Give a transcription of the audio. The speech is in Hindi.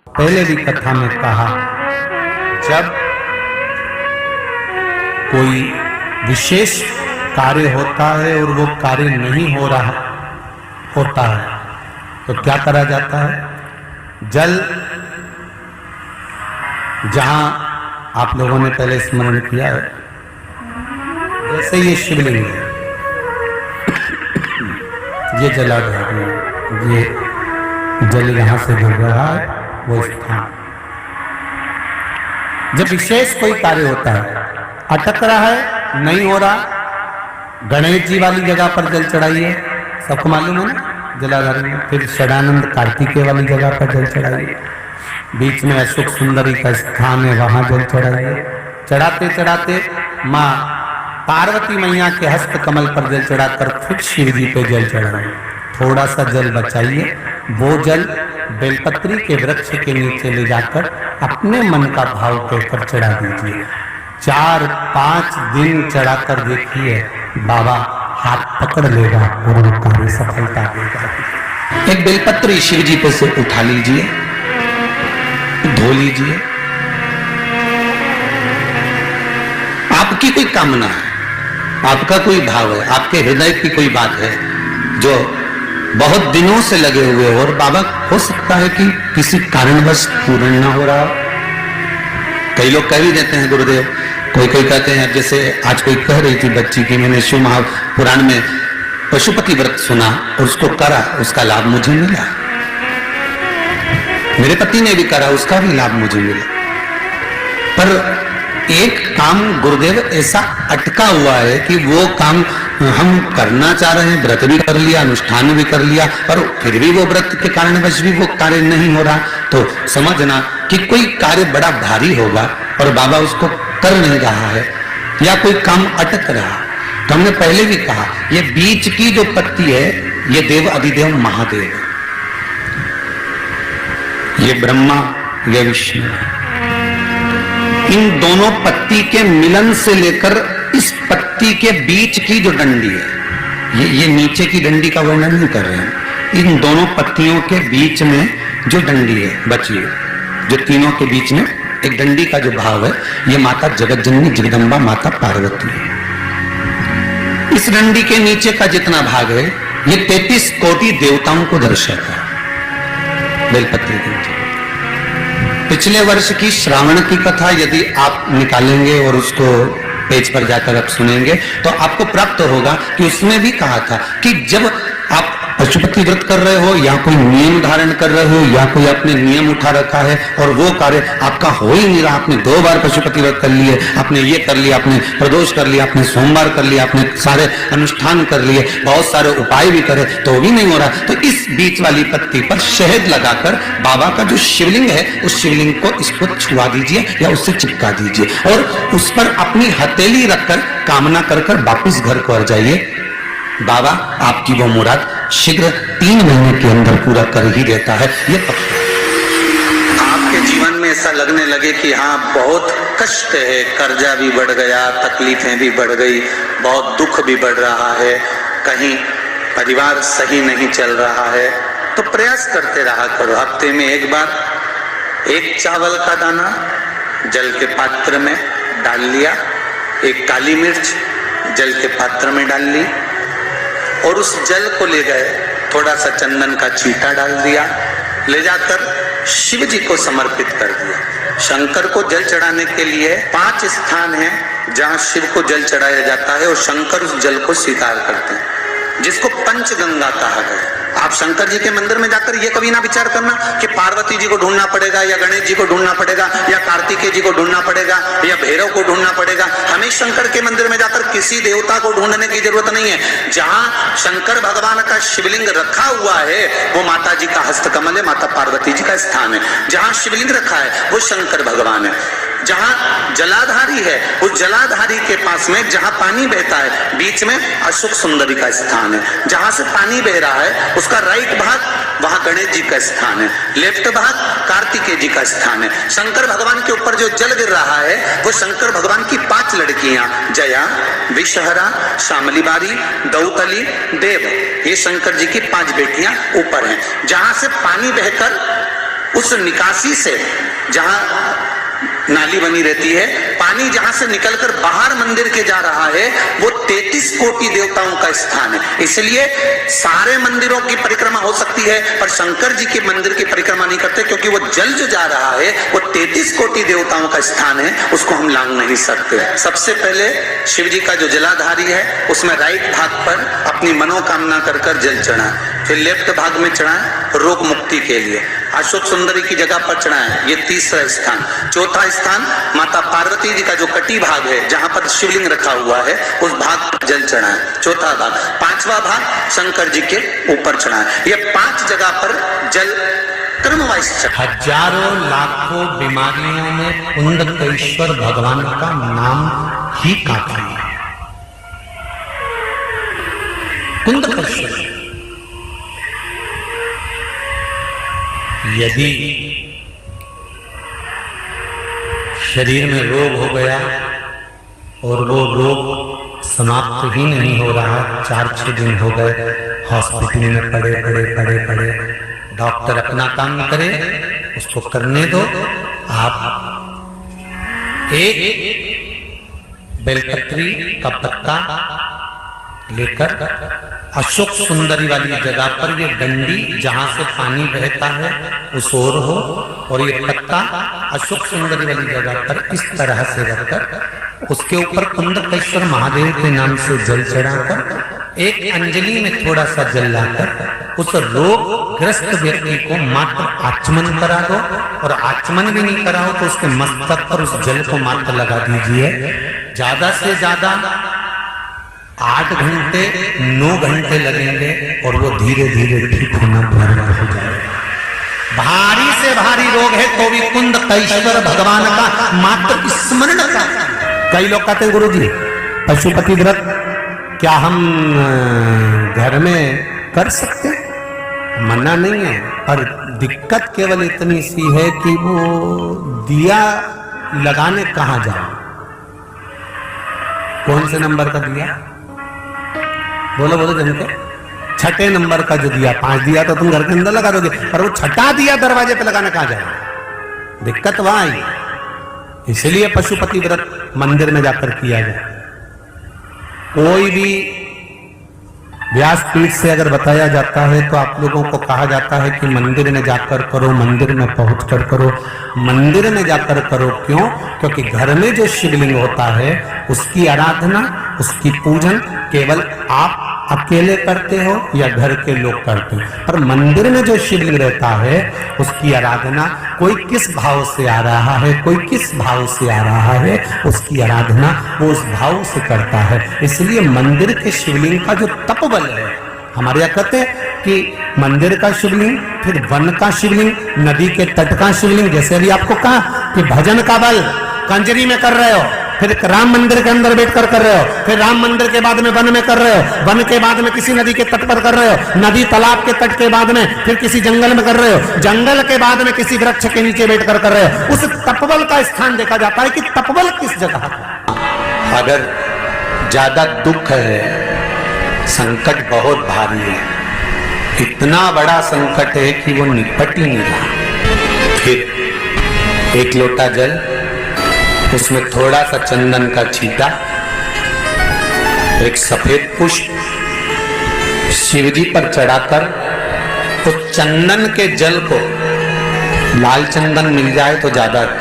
पहले भी कथा में कहा, जब कोई विशेष कार्य होता है और वो कार्य नहीं हो रहा होता है तो क्या करा जाता है? जल, जहां आप लोगों ने पहले स्मरण किया है, जैसे ये शिवलिंग है, ये जलाधारी है, ये जल यहां से गिर रहा है, वो स्थान। जब विशेष कोई कार्य होता है, अटक रहा है, नहीं हो रहा, गणेश जी वाली जगह पर जल चढ़ाइए, सबको मालूम है ना, जलाधारी में। फिर षडानंद कार्तिकेय वाली जगह पर जल चढ़ाइए, बीच में अशोक सुंदरी का स्थान है, वहां जल चढ़ाइए। चढ़ाते चढ़ाते माँ पार्वती मैया के हस्त कमल पर जल चढ़ाकर फिर शिव जी पे जल चढ़ाइए। थोड़ा सा जल बचाइए, वो जल बेलपत्री के वृक्ष के नीचे ले जाकर अपने मन का भाव कहकर चढ़ा दीजिए। 4-5 दिन चढ़ाकर देखिए, बाबा हाथ पकड़ लेगा और वो कार्य सफलता देगा। एक बेलपत्री शिव जी पे से उठा लीजिए, धो लीजिए। आपकी कोई कामना है, आपका कोई भाव है, आपके हृदय की कोई बात है जो बहुत दिनों से लगे हुए हो और बाबा हो सकता है कि किसी कारणवश पूर्ण ना हो रहा। कई लोग कह भी देते हैं गुरुदेव, कोई कहते हैं, जैसे आज कोई कह रही थी बच्ची की मैंने शिव महापुराण में पशुपति व्रत सुना और उसको करा, उसका लाभ मुझे मिला। मेरे पति ने भी करा, उसका भी लाभ मुझे मिला। पर एक काम गुरुदेव ऐसा अटका हुआ है कि वो काम हम करना चाह रहे हैं, व्रत भी कर लिया, अनुष्ठान भी कर लिया, पर फिर भी वो व्रत के कारणवश भी वो कार्य नहीं हो रहा। तो समझना कि कोई कार्य बड़ा भारी होगा और बाबा उसको कर नहीं रहा है, या कोई काम अटक रहा। तो हमने पहले भी कहा, ये बीच की जो पत्ती है, ये देव अधिदेव महादेव, ये ब्रह्मा, ये विष्णु। इन दोनों पत्ती के मिलन से लेकर इस पत्ती के बीच की जो डंडी है, ये नीचे की डंडी का वर्णन नहीं कर रहे हैं, इन दोनों पत्तियों के बीच में जो डंडी है बची है, जो तीनों के बीच में एक डंडी का जो भाव है, ये माता जगत जननी जगदम्बा माता पार्वती है। इस डंडी के नीचे का जितना भाग है, ये 33 कोटि देवताओं को दर्शाता है। बेलपत्री के नीचे पिछले वर्ष की श्रावण की कथा यदि आप निकालेंगे और उसको पेज पर जाकर आप सुनेंगे तो आपको प्राप्त होगा कि उसमें भी कहा था कि जब आप पशुपति व्रत कर रहे हो या कोई नियम धारण कर रहे हो या कोई आपने नियम उठा रखा है और वो कार्य आपका हो ही नहीं रहा, आपने 2 बार पशुपति व्रत कर लिए, आपने ये कर लिया, आपने प्रदोष कर लिया, आपने सोमवार कर लिया, आपने सारे अनुष्ठान कर लिए, बहुत सारे उपाय भी करे तो भी नहीं हो रहा, तो इस बीच वाली पत्ती पर शहद लगाकर बाबा का जो शिवलिंग है उस शिवलिंग को इसको छुआ दीजिए या उससे चिपका दीजिए और उस पर अपनी हथेली रखकर कामना कर कर वापिस घर को आ जाइए। बाबा आपकी वो मुराद शीघ्र 3 महीने के अंदर पूरा कर ही देता है। ये आपके जीवन में ऐसा लगने लगे कि हाँ बहुत कष्ट है, कर्जा भी बढ़ गया, तकलीफें भी बढ़ गई, बहुत दुख भी बढ़ रहा है, कहीं परिवार सही नहीं चल रहा है, तो प्रयास करते रहा करो। हफ्ते में 1 बार 1 चावल का दाना जल के पात्र में डाल लिया, 1 काली मिर्च जल के पात्र में डाल ली और उस जल को ले गए, थोड़ा सा चंदन का छींटा डाल दिया, ले जाकर शिव जी को समर्पित कर दिया। शंकर को जल चढ़ाने के लिए 5 स्थान हैं जहां शिव को जल चढ़ाया जाता है और शंकर उस जल को स्वीकार करते हैं, जिसको पंचगंगा कहा गया। आप शंकर जी के मंदिर में जाकर ये कभी ना विचार करना कि पार्वती जी को ढूंढना पड़ेगा या गणेश जी को ढूंढना पड़ेगा या कार्तिकेय जी को ढूंढना पड़ेगा या भैरव को ढूंढना पड़ेगा। हमें शंकर के मंदिर में जाकर किसी देवता को ढूंढने की जरूरत नहीं है। जहां शंकर भगवान का शिवलिंग रखा हुआ है वो माता जी का हस्तकमल है, माता पार्वती जी का स्थान है। जहां शिवलिंग रखा है वो शंकर भगवान है। जहां जलाधारी है उस जलाधारी के पास में जहां पानी बहता है बीच में अशोक सुंदरी का स्थान है। जहां से पानी बह रहा है उसका राइट भाग वहां गणेश जी का स्थान है, लेफ्ट भाग कार्तिकेय जी का स्थान है। शंकर भगवान के ऊपर जो जल गिर रहा है वो शंकर भगवान की 5 लड़कियां जया, विषहरा, शामलीबारी, दौतली, देव, ये शंकर जी की 5 बेटियां ऊपर हैं। जहां से पानी बहकर उस निकासी से, जहां नाली बनी रहती है, पानी जहां से निकलकर बाहर मंदिर के जा रहा है, वो 33 कोटि देवताओं का स्थान है। इसलिए सारे मंदिरों की परिक्रमा हो सकती है, पर शंकर जी के मंदिर की परिक्रमा नहीं करते, क्योंकि वो जल जो जा रहा है वो 33 कोटि देवताओं का स्थान है, उसको हम लांग नहीं सकते। सबसे पहले शिव जी का जो जलाधारी है, उसमें राइट भाग पर अपनी मनोकामना कर कर जल चढ़ाएं, फिर लेफ्ट भाग में चढ़ाएं रोग मुक्ति के लिए। अशोक सुंदरी की जगह पर चढ़ाएं, ये तीसरा स्थान। चौथा स्थान माता पार्वती जी का जो कटी भाग है, जहां पर शिवलिंग रखा हुआ है, उस भाग पर जल चढ़ाएं, चौथा भाग। पांचवा भाग शंकर जी के ऊपर चढ़ाएं। ये 5 जगह पर जल क्रमवाइज चढ़ाएं। हजारों लाखों बीमारियों में कुंदकेश्वर भगवान का नाम ही काफी है। कुंदकेश्वर, यदि शरीर में रोग हो गया और वो रोग समाप्त ही नहीं हो रहा, 4-6 दिन हो गए हॉस्पिटल में पड़े, डॉक्टर अपना काम करे, उसको करने दो। आप एक बेलपत्री का पत्ता लेकर अशोक सुंदरी वाली जगह पर, ये डंडी जहां से पानी बहता है उस ओर हो, और ये पत्ता अशोक सुंदरी वाली जगह पर इस तरह से रखकर उसके ऊपर कुंदकेश्वर महादेव के नाम से जल चढ़ाकर एक अंजलि में थोड़ा सा जल लाकर उस रोग ग्रस्त व्यक्ति को मात्र आचमन करा दो, और आचमन भी नहीं करा हो तो उसके मस्तक पर उस जल को मात्र लगा दीजिए। ज्यादा से ज्यादा 8 घंटे 9 घंटे लगेंगे और वो धीरे धीरे ठीक होना प्रारंभ हो जाएगा। भारी से भारी रोग है तो भी कुंदकेश्वर भगवान का मात्र स्मरण का। कई लोग कहते हैं गुरुजी पशुपति व्रत क्या हम घर में कर सकते? मना नहीं है, पर दिक्कत केवल इतनी सी है कि वो दिया लगाने कहां जाए, कौन से नंबर का दिया? बोलो जनते, 6ठे नंबर का जो दिया, 5 दिया तो तुम घर के अंदर लगा दोगे, पर वो 6ठा दिया दरवाजे पे लगाने कहां जाए? दिक्कत वहां आई। इसलिए पशुपति व्रत मंदिर में जाकर किया जाए। कोई भी व्यासपीठ से अगर बताया जाता है तो आप लोगों को कहा जाता है कि मंदिर में जाकर करो, मंदिर में पहुंचकर करो। मंदिर में जाकर करो क्यों? क्योंकि घर में जो शिवलिंग होता है उसकी आराधना, उसकी पूजन केवल आप अकेले करते हो या घर के लोग करते हो, पर मंदिर में जो शिवलिंग रहता है उसकी आराधना कोई किस भाव से आ रहा है, कोई किस भाव से आ रहा है, उसकी आराधना वो उस भाव से करता है। इसलिए मंदिर के शिवलिंग का जो तपबल है, हमारे यहाँ कहते हैं कि मंदिर का शिवलिंग, फिर वन का शिवलिंग, नदी के तट का शिवलिंग। जैसे अभी आपको कहा कि भजन का बल कंजरी में कर रहे हो, फिर राम मंदिर के अंदर बैठकर कर रहे हो, फिर राम मंदिर के बाद में वन में कर रहे हो, वन के बाद में किसी नदी के तट पर कर रहे हो, नदी तालाब के तट के बाद में फिर किसी जंगल में कर रहे हो, जंगल के बाद में किसी वृक्ष के नीचे बैठकर कर रहे हो। उस तपबल का स्थान देखा जाता है कि तपबल किस जगह। अगर ज्यादा दुख है, संकट बहुत भारी है, इतना बड़ा संकट है कि वो निपट ही नहीं रहा, फिर एक लोटा जल, उसमें थोड़ा सा चंदन का छींटा, एक सफेद पुष्प शिवजी पर चढ़ाकर तो चंदन के जल को, लाल चंदन मिल जाए तो ज्यादा अच्छा,